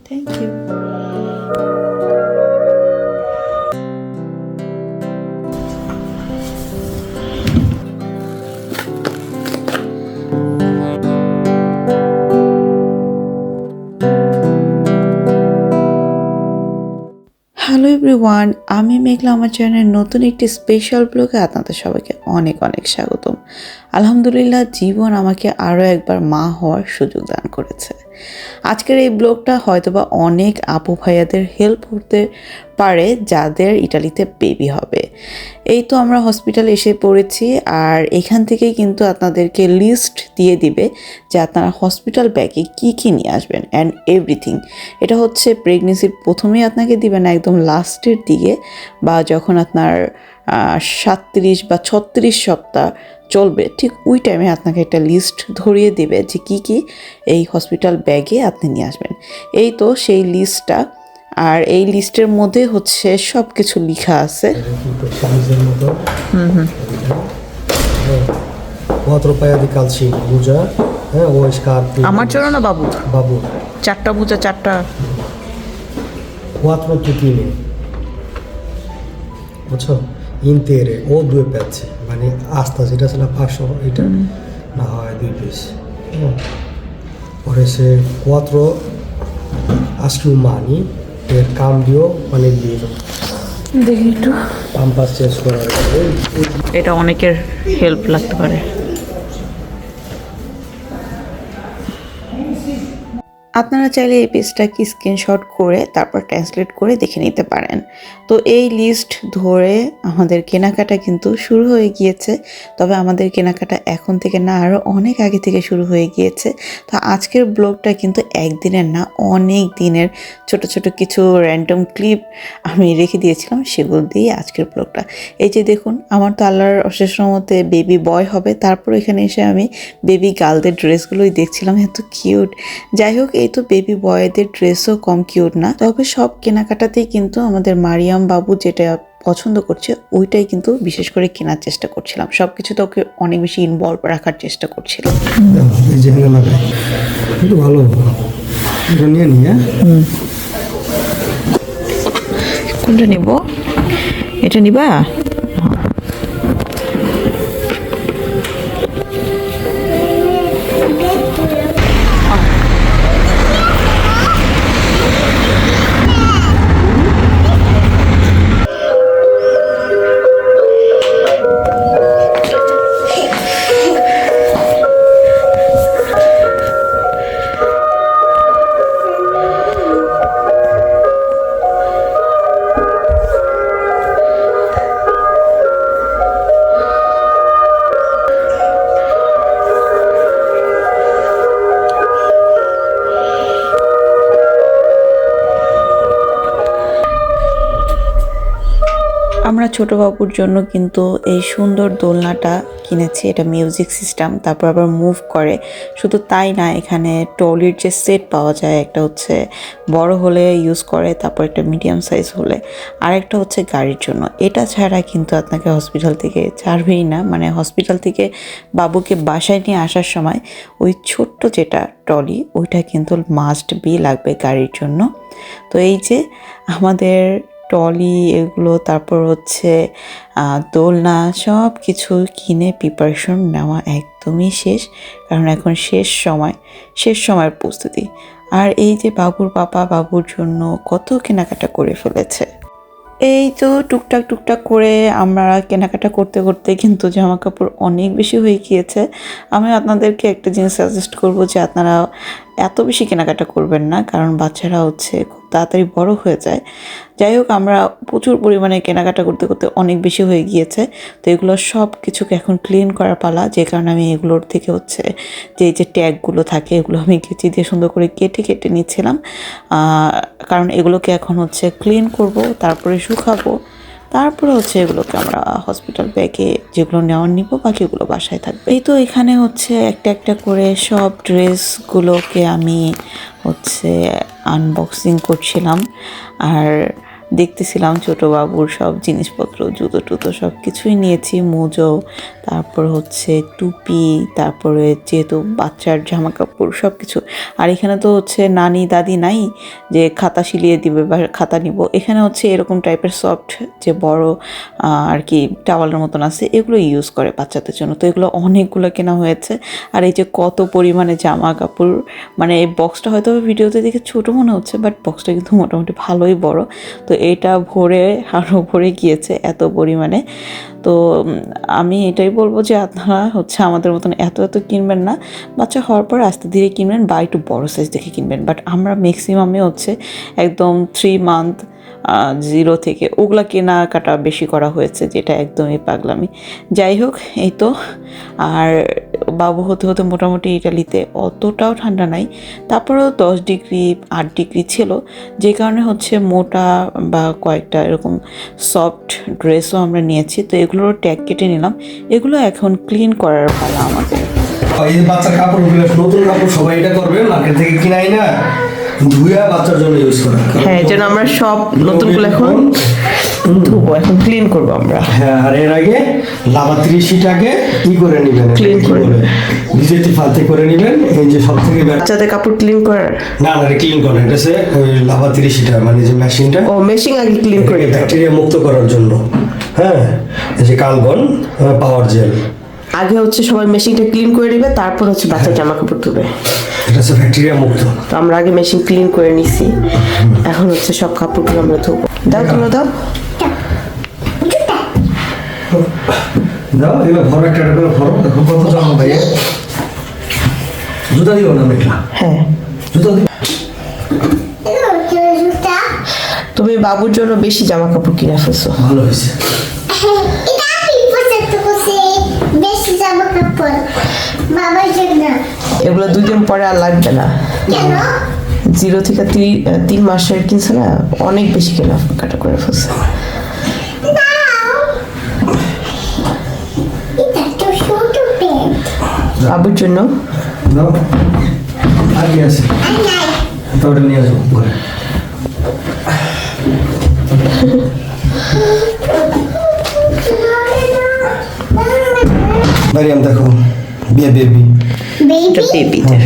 Thank you. Hello everyone, আমি মেঘলা আমার চ্যানেলের নতুন একটি স্পেশাল ব্লগে আপনাদের সবাইকে অনেক অনেক স্বাগতম। আলহামদুলিল্লাহ, জীবন আমাকে আরও একবার মা হওয়ার সুযোগ দান করেছে। আজকের এই ব্লগটা হয়তোবা অনেক আপু ভাইয়াদের হেল্প করতে পারে যাদের ইটালিতে বেবি হবে। এই তো আমরা হসপিটালে এসে পড়েছি, আর এখান থেকেই কিন্তু আপনাদেরকে লিস্ট দিয়ে দিবে যে আপনারা হসপিটাল ব্যাগে কী কী নিয়ে আসবেন অ্যান্ড এভরিথিং। এটা হচ্ছে প্রেগনেন্সির প্রথমেই আপনাকে দিবে না, একদম লাস্টের দিকে বা যখন আপনার 37 বা 36 সপ্তাহ চলবে ঠিক ওই টাইমে আপনাকে একটা লিস্ট ধরিয়ে দিবে যে কী কী এই হসপিটাল ব্যাগে আপনি নিয়ে আসবেন। এই তো সেই লিস্টটা, আর এই লিস্টের মধ্যে হচ্ছে সব কিছু লেখা আছে। আমার জন্য না বাবু? বাবু 4টা মোজা, 4টা। 4 tutine, বুঝছো? Intere o 2 pezzi, মানে আস্তা যেটা ছিল 500, এটা না হয় 2 piece. Poi se 4 asciumani per cambio con il vino. দেখি একটু, Pampas চেঞ্জ করা হবে। এটা অনেকের হেল্প লাগতে পারে। আপনারা চাইলে এই পেজটাকে স্ক্রিনশট করে তারপর ট্রান্সলেট করে দেখে নিতে পারেন। তো এই লিস্ট ধরে আমাদের কেনাকাটা কিন্তু শুরু হয়ে গিয়েছে, তবে আমাদের কেনাকাটা এখন থেকে না, আরও অনেক আগে থেকে শুরু হয়ে গিয়েছে। তো আজকের ব্লগটা কিন্তু একদিনের না, অনেক দিনের ছোট ছোট কিছু র্যান্ডম ক্লিপ আমি রেখে দিয়েছিলাম, সেগুলো দিয়ে আজকের ব্লগটা। এই যে দেখুন, আমার তো আল্লাহর অশেষ রহমতে বেবি বয় হবে, তারপর এখানে এসে আমি বেবি গার্লদের ড্রেসগুলোই দেখছিলাম, এত কিউট। যাই হোক, এই তো বেবি বয়দের ড্রেসও কম কিউট না, তবে সব কেনাকাটাতেই কিন্তু আমাদের মারিয়াম বাবু যেটা পছন্দ করছে ওইটাই কিন্তু বিশেষ করে কেনার চেষ্টা করছিলাম। সব কিছুতে ওকে অনেক বেশি ইনভলভ রাখার চেষ্টা করছিলাম। ভালো এটা নিয়ে নিয়ে কোনটা নিব? এটা নিবা? আমরা ছোট বাবুর জন্য কিন্তু এই সুন্দর দোলনাটা কিনেছি। এটা মিউজিক সিস্টেম, তারপর আবার মুভ করে। শুধু তাই না, এখানে ট্রলির যে সেট পাওয়া যায়, একটা হচ্ছে বড় হলে ইউজ করে, তারপর একটা মিডিয়াম সাইজ হলে, আর একটা হচ্ছে গাড়ির জন্য। এটা ছাড়া কিন্তু আপনাকে হসপিটাল থেকে ছাড়বেই না, মানে হসপিটাল থেকে বাবুকে বাসায় নিয়ে আসার সময় ওই ছোট্ট যেটা ট্রলি, ওইটা কিন্তু মাস্ট বি লাগবে গাড়ির জন্য। তো এই যে আমাদের ট্রলি এগুলো, তারপর হচ্ছে দোলনা, সব কিছু কিনে প্রিপারেশন নেওয়া একদমই শেষ, কারণ এখন শেষ সময়ের প্রস্তুতি। আর এই যে বাবুর পাপা বাবুর জন্য কত কেনাকাটা করে ফেলেছে। এই তো টুকটাক করে আমরা কেনাকাটা করতে করতে কিন্তু জামা কাপড় অনেক বেশি হয়ে গিয়েছে। আমি আপনাদেরকে একটা জিনিস সাজেস্ট করব যে আপনারা এত বেশি কেনাকাটা করবেন না, কারণ বাচ্চারা হচ্ছে খুব তাড়াতাড়ি বড় হয়ে যায়। যাই হোক, আমরা প্রচুর পরিমাণে কেনাকাটা করতে করতে অনেক বেশি হয়ে গিয়েছে। তো এগুলো সব কিছুকে এখন ক্লিন করার পালা, যে কারণে আমি এগুলোর থেকে হচ্ছে যে ট্যাগগুলো থাকে এগুলো আমি কেচি দিয়ে সুন্দর করে কেটে নিচ্ছিলাম, কারণ এগুলোকে এখন হচ্ছে ক্লিন করব, তারপরে শুকাবো, তারপরে হচ্ছে এগুলোকে আমরা হসপিটাল ব্যাগে যেগুলো নেওয়ার নিব, বাকিগুলো বাসায় থাকবে। এই তো এখানে হচ্ছে একটা একটা করে সব ড্রেসগুলোকে আমি হচ্ছে আনবক্সিং করছিলাম, আর দেখতেছিলাম ছোটো বাবুর সব জিনিসপত্র, জুতো টুতো সব কিছুই নিয়েছি, মোজো, তারপর হচ্ছে টুপি, তারপরে যেহেতু বাচ্চার জামা কাপড় সব কিছু। আর এখানে তো হচ্ছে নানি দাদি নাই যে খাতা সিলিয়ে দিবে বা খাতা নিব, এখানে হচ্ছে এরকম টাইপের সফট যে বড় আর কি টাওয়ালের মতন আছে, এগুলো ইউজ করে বাচ্চাদের জন্য। তো এগুলো অনেকগুলো কেনা হয়েছে। আর এই যে কত পরিমাণে জামা কাপড়, মানে এই বক্সটা হয়তো ভিডিওতে দেখে ছোটো মনে হচ্ছে, বাট বক্সটা কিন্তু মোটামুটি ভালোই বড়। তো এটা ভরে আরও ভরে গিয়েছে এত পরিমাণে। তো আমি এটাই বলবো যে আপনারা হচ্ছে আমাদের মতন এত এত কিনবেন না, বাচ্চা হওয়ার পর আস্তে ধীরে কিনবেন বা একটু বড়ো সাইজ দেখে কিনবেন। বাট আমরা ম্যাক্সিমামে হচ্ছে একদম 3 মান্থ 0 থেকে ওগুলা কেনাকাটা বেশি করা হয়েছে, যেটা একদমই পাগলামি। যাই হোক, এই তো। আর বাবু হতে হতে মোটামুটি ইটালিতে অতটাও ঠান্ডা নাই, তারপরেও 10 ডিগ্রি 8 ডিগ্রি ছিল, যে কারণে হচ্ছে মোটা বা কয়েকটা এরকম সফট ড্রেসও আমরা নিয়েছি। তো এগুলোর ট্যাগ কেটে নিলাম, এগুলো এখন ক্লিন করার পালা আমাদের। এই যে বাচ্চার কাপড়গুলো নতুন কাপড় সবাই এটা করবে, মার্কেট থেকে কিনাই না, ধুয়া বাচ্চার জন্য ইউজ করা। হ্যাঁ, যেন আমরা সব নতুনগুলো এখন ধুবো, এখন ক্লিন করবো আমরা। হ্যাঁ, আর এর আগে লাভা 30টাকে কি করে নেবেন, Clean করে ভিজেতে ফালতে করে নেবেন। এই যে সব থেকে বাচ্চাদের কাপড় ক্লিন করার, না না ক্লিন করেন, এটা সে ওই লাভা 30টা মানে যে মেশিনটা, ও মেশিন আগে ক্লিন করে দিতে হবে। ব্যাকটেরিয়া মুক্ত করার জন্য। হ্যাঁ, এই যে কালবন পাওয়ার জেল, আগে হচ্ছে সবাই মেশিনটা ক্লিন করে নেবে, তারপর হচ্ছে বাচ্চার জামা কাপড় ধুবে। এটা হচ্ছে ব্যাকটেরিয়া মুক্ত। তো আমরা আগে মেশিন ক্লিন করে নিছি, এখন হচ্ছে সব কাপড়গুলো আমরা ধুবো। দাও, তুলো দাও। দাও, এবার ভরো, একটা করে ভরো। দেখো কত জামা ভাইয়া, জুতা দিও না মেঘলা, হ্যাঁ, জুতা দিও। তুমি বাবুর জন্য বেশি জামা কাপড় কিনে ফেলছো। ভালো হয়েছে। এগুলো 2 দিন পরে আর লাগবে না। 0 থেকে 3 মাসের কিনছে না, অনেক বেশি কেনাকাটা করে ফেলছে। বাবুর জন্য দাও, আর কি আছে তো ওটা নিয়ে আসবো ঘরে। মারিয়াম দেখো, বিয়ে বেবি, এটা বেবিদের।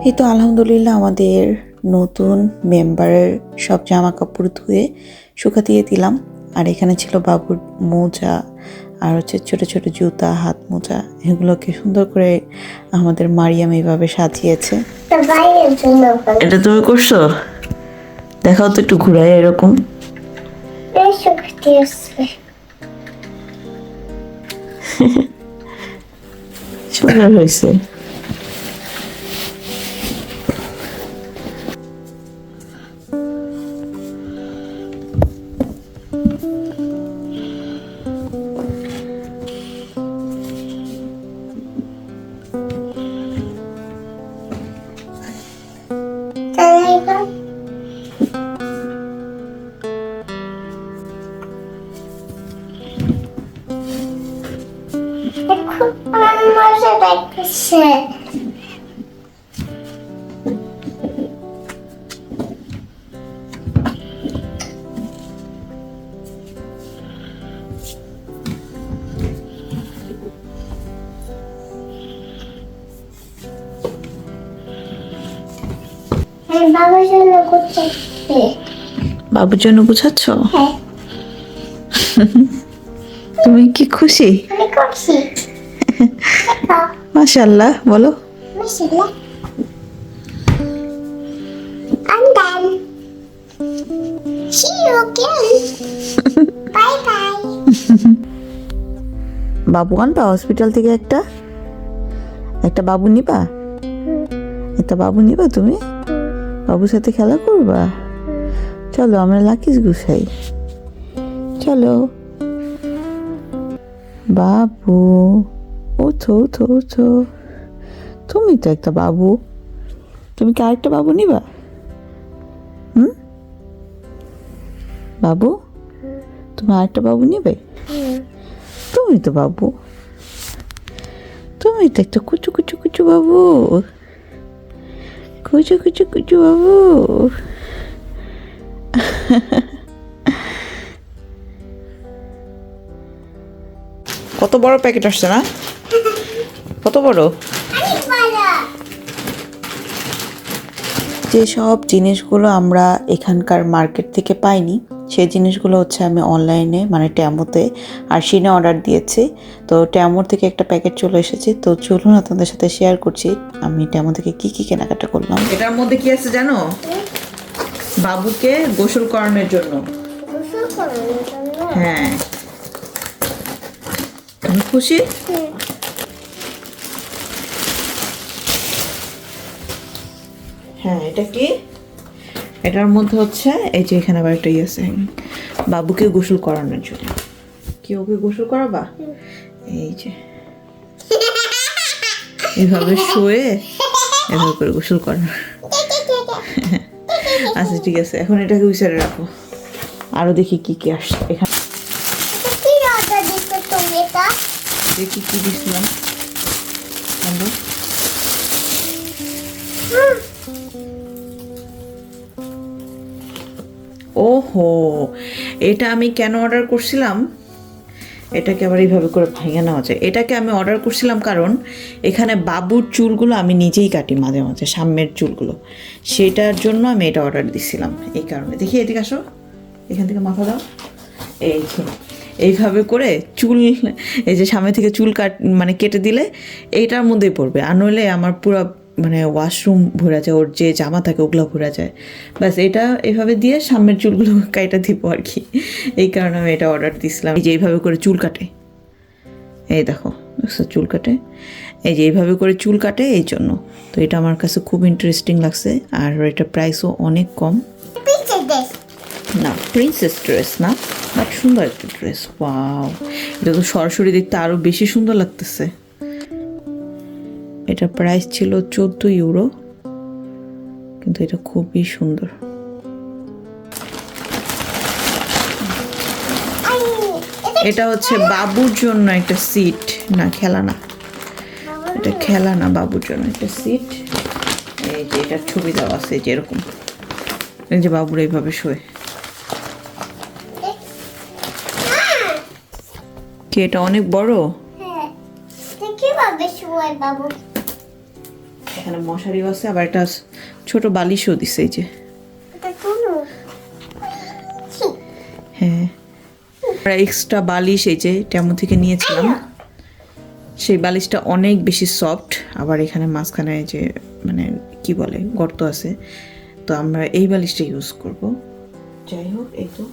এই তো আলহামদুলিল্লাহ আমাদের নতুন মেম্বারের সব জামা কাপড় ধুয়ে শুকাতে দিয়ে দিলাম। আর এখানে ছিল বাবুর মোজা আর হচ্ছে ছোট ছোট জুতা, হাত মোজা, এগুলোকে সুন্দর করে আমাদের মারিয়াম এইভাবে সাজিয়েছে। এটা তুমি করছো? দেখাও তো একটু ঘুরাই এরকম। সুন্দর হয়েছে। বাবার জন্য গুছাচ্ছি। বাবুর জন্য গুছাচ্ছ? হ্যাঁ, তুমি কি খুশি? আমি করছি। মাশাআল্লাহ বলো। মাশাআল্লাহ। I'm done. See you again. Bye bye. বাবু আনবা হসপিটাল থেকে? একটা একটা বাবু নিবা? একটা বাবু নিবা তুমি? বাবুর সাথে খেলা করবা? চলো আমরা লাকিজ গুছাই। চলো বাবু, ওঠো ওঠো ওঠো, তুমি তো একটা বাবু, তুমি কি আরেকটা বাবু নিবা? বাবু, তুমি আরেকটা বাবু নিবে? তুমি তো বাবু, তুমি তো একটা কুচু কুচু কুচু বাবু, কুচু কুচু কুচু বাবু। কত বড় প্যাকেট আসছে না? কত বড়? যেসব জিনিসগুলো আমরা এখানকার মার্কেট থেকে পাইনি, সেই জিনিসগুলো হচ্ছে আমি অনলাইনে মানে ট্যামোতে আর শিনে অর্ডার দিয়েছি। তো ট্যামোর থেকে একটা প্যাকেট চলে এসেছে। তো চলুন আপনাদের সাথে শেয়ার করছি আমি ট্যামো থেকে কি কি কেনাকাটা করলাম। এটার মধ্যে কি আছে জানো? বাবুকে গোসল করানোর জন্য। হ্যাঁ, তুমি খুশি? হ্যাঁ, এটা কি? এটার মধ্যে হচ্ছে এই যে এখানে আবার একটা ইয়ে আছে, বাবুকে গোসল করানোর জন্য। কি ওকে গোসল করাবা? এই যে এইভাবে শুয়ে এভাবে করে গোসল করানো। আচ্ছা ঠিক আছে, এখন এটাকে ওই সাইডে রাখো। আরো দেখি কি কি আসছে এখানে। দেখি কি দিছিলাম। ওহো, এটা আমি কেন অর্ডার করছিলাম? এটাকে আবার এইভাবে করে ভাঙে নেওয়া যায়। এটাকে আমি অর্ডার করছিলাম কারণ এখানে বাবুর চুলগুলো আমি নিজেই কাটি মাঝে মাঝে, সামনের চুলগুলো, সেটার জন্য আমি এটা অর্ডার দিছিলাম। এই কারণে দেখি, এদিকে আসো, এখান থেকে মাথা দাও। এই এইভাবে করে চুল, এই যে সামনে থেকে চুল মানে কেটে দিলে এইটার মধ্যেই পড়বে, আর নইলে আমার পুরো মানে ওয়াশরুম ভরা যায়, ওর যে জামা থাকে ওগুলো ভরা যায়। ব্যাস এটা এইভাবে দিয়ে সামনের চুলগুলো কাটা দিব আর কি। এই কারণে আমি এটা অর্ডার দিয়েছিলাম। এই যে এইভাবে করে চুল কাটে, এই দেখো চুল কাটে, এই যে এইভাবে করে চুল কাটে, এই জন্য। তো এটা আমার কাছে খুব ইন্টারেস্টিং লাগছে, আর এটা প্রাইসও অনেক কম। না, প্রিন্সেস ড্রেস না, বাট সুন্দর একটা ড্রেস। ওয়াও, এটা তো সরাসরি দেখতে আরও বেশি সুন্দর লাগতেছে। এটা প্রাইস ছিল 14 ইউরো, কিন্তু এটা খুবই সুন্দর। এটা হচ্ছে বাবুর জন্য একটা সিট, না খেলা না, এটা খেলা না, বাবুর জন্য একটা সিট। এই যে এটার ছবি দেওয়া আছে যেরকম, এই যে বাবুর এইভাবে শোয়। কি এটা অনেক বড়? এখানে মশারিও আছে, আবার একটা ছোট বালিশও দিছে। এই যে হ্যাঁ, এক্সট্রা বালিশ এই যে ট্যামো থেকে নিয়েছিলাম, সেই বালিশটা অনেক বেশি সফট। আবার এখানে মাঝখানে যে মানে কি বলে গর্ত আছে, তো আমরা এই বালিশটা ইউজ করব। যাই হোক, এই তো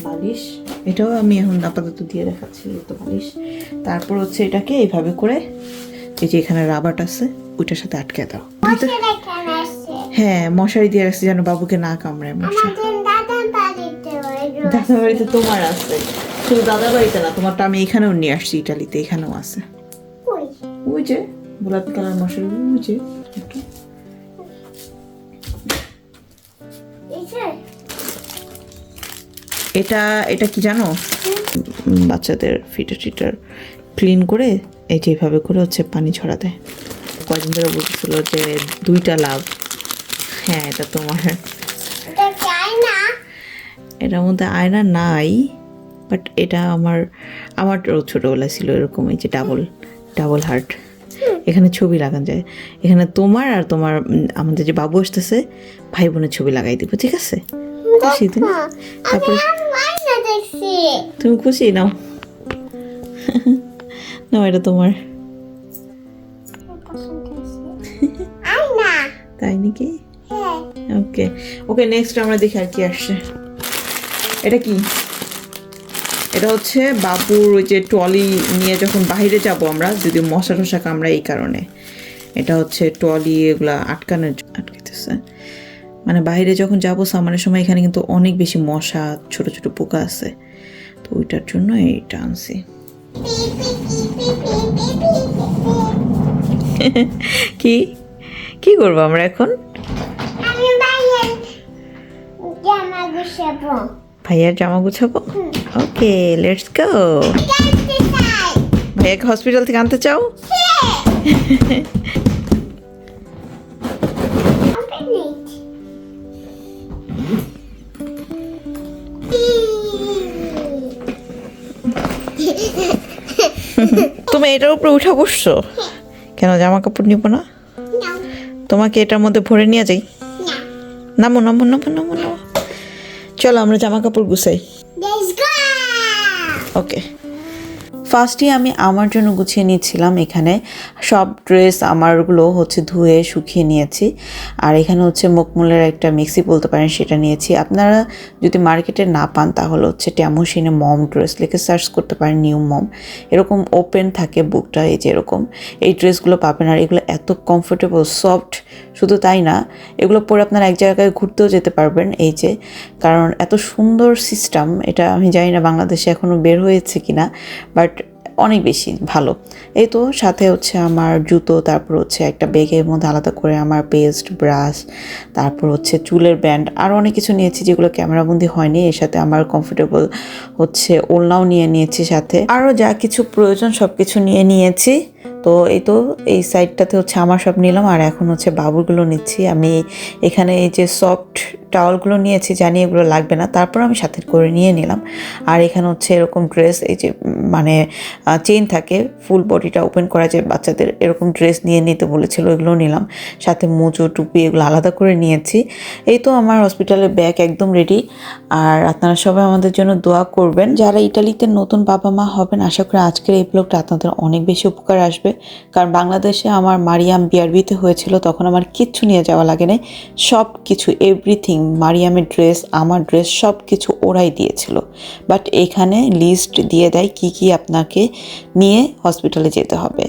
বালিশ, এটাও আমি এখন আপাতত দিয়ে দেখাচ্ছি। এই তো বালিশ। তারপর হচ্ছে এটাকে এইভাবে করে এই যে এখানে রাবার আছে ওইটার সাথে আটকে দাও। হ্যাঁ, মশারি দিয়ে রাখছি যেন বাবুকে না কামড়ায় মশা। দাদা বাড়িতে তোমার আছে, শুধু দাদা বাড়িতে না, তোমারটা আমি এখানেও নিয়ে আসছি, ইটালিতে এখানেও আছে। ওই যে গোলাপি কালার মশারি, ওই যে এটা এটা কি জানো? বাচ্চাদের ফিটার টিটার ক্লিন করে এই যে এইভাবে করে হচ্ছে পানি ছড়া দেয়। কয়েকদিন ধরে বলতেছিল যে 2টা লাভ। হ্যাঁ, এটা তোমার। এটার মধ্যে আয়না নাই, বাট এটা আমার ছোটবেলায় ছিল এরকম, এই যে ডাবল হার্ট, এখানে ছবি লাগানো যায়। এখানে তোমার আর তোমার আমাদের যে বাবু আসতেছে ভাই বোনের ছবি লাগাই দিব, ঠিক আছে? খুশি তুমি? তারপরে তুমি খুশি? নাও নাও, এটা তোমার। তাই নাকি? ওকে ওকে, নেক্সট আমরা দেখি আর কি আসছে। এটা কি? এটা হচ্ছে বাবুর ওই যে ট্রলি নিয়ে যখন বাইরে যাব আমরা, যদি মশা টশা কামড়ায় এই কারণে এটা হচ্ছে ট্রলি এগুলা আটকাইতেছে। মানে বাইরে যখন যাবো সামারের সময়, এখানে কিন্তু অনেক বেশি মশা, ছোট ছোট পোকা আছে। তো ওইটার জন্য এইটা আনছি। কি কি করবো আমরা এখন? আমি বাইরে জামা গুছাবো। ভাইয়ার জামা গুছাবো? ওকে, লেটস গো। জানতে চাই। ভাইয়াকে হসপিটাল থেকে আনতে চাও? Open it. তুমি এটার উপরে উঠা বসছো কেন? জামা কাপড় নিব না? No. তোমাকে এটার মধ্যে ভরে নিয়ে যাই? No. নামো নামো নামো নামো নামো। চলো আমরা জামা কাপড় গুছাই। Let's go. ওকে, ফার্স্টে আমি আমার জন্য গুছিয়ে নিয়েছিলাম। এখানে সব ড্রেস আমারগুলো হচ্ছে ধুয়ে শুকিয়ে নিয়েছি। আর এখানে হচ্ছে মকমলের একটা মিক্সি বলতে পারেন, সেটা নিয়েছি। আপনারা যদি মার্কেটে না পান তাহলে হচ্ছে ট্যামোশিনে মম ড্রেস লিখে সার্চ করতে পারেন, নিউ মম। এরকম ওপেন থাকে বুকটা, এই যে এরকম এই ড্রেসগুলো পাবেন। আর এগুলো এত কমফোর্টেবল, সফট। শুধু তাই না, এগুলো পরে আপনারা এক জায়গায় ঘুরতেও যেতে পারবেন, এই যে। কারণ এত সুন্দর সিস্টেম, এটা আমি জানি না বাংলাদেশে এখনও বের হয়েছে কিনা, বাট অনেক বেশি ভালো। এই তো সাথে হচ্ছে আমার জুতো, তারপর হচ্ছে একটা ব্যাগের মধ্যে আলাদা করে আমার পেস্ট, ব্রাশ, তারপর হচ্ছে চুলের ব্যান্ড, আরও অনেক কিছু নিয়েছি যেগুলো ক্যামেরাবন্দি হয়নি। এর সাথে আমার কমফোর্টেবল হচ্ছে ওড়নাও নিয়ে নিয়েছি সাথে। আরও যা কিছু প্রয়োজন সব কিছু নিয়ে নিয়েছি। তো এই সাইডটাতে হচ্ছে আমার সব নিলাম। আর এখন হচ্ছে বাবুরগুলো নিচ্ছি আমি। এখানে এই যে সফট টাওয়ালগুলো নিয়েছি, জানি এগুলো লাগবে না, তারপর আমি সাথে করে নিয়ে নিলাম। আর এখানে হচ্ছে এরকম ড্রেস, এই যে মানে চেইন থাকে, ফুল বডিটা ওপেন করা যায় বাচ্চাদের, এরকম ড্রেস নিয়ে নিতে বলেছিল, এগুলো নিলাম। সাথে মোজো, টুপি এগুলো আলাদা করে নিয়েছি। এই তো আমার হসপিটালের ব্যাগ একদম রেডি। আর আপনারা সবাই আমাদের জন্য দোয়া করবেন। যারা ইটালিতে নতুন বাবা মা হবেন, আশা করি আজকের এই ব্লগটা আপনাদের অনেক বেশি উপকার আসবে। কারণ বাংলাদেশে আমার মারিয়াম বিআরবিতে হয়েছিল, তখন আমার কিচ্ছু নিয়ে যাওয়া লাগে নাই, সব কিছু এভরিথিং, মারিয়ামের ড্রেস, আমার ড্রেস, সব কিছু ওরাই দিয়েছিল। বাট এখানে লিস্ট দিয়ে দেয় কি কি আপনাকে নিয়ে হসপিটালে যেতে হবে।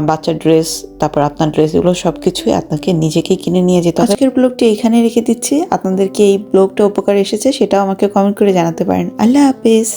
বাচ্চার ড্রেস, তারপর আপনার ড্রেস, এগুলো সব কিছুই আপনাকে নিজেকেই কিনে নিয়ে যেতে হবে। আজকের ব্লগটি এখানে রেখে দিচ্ছি। আপনাদেরকে এই ব্লগটা উপকার এসেছে সেটাও আমাকে কমেন্ট করে জানাতে পারেন। আল্লাহ হাফেজ।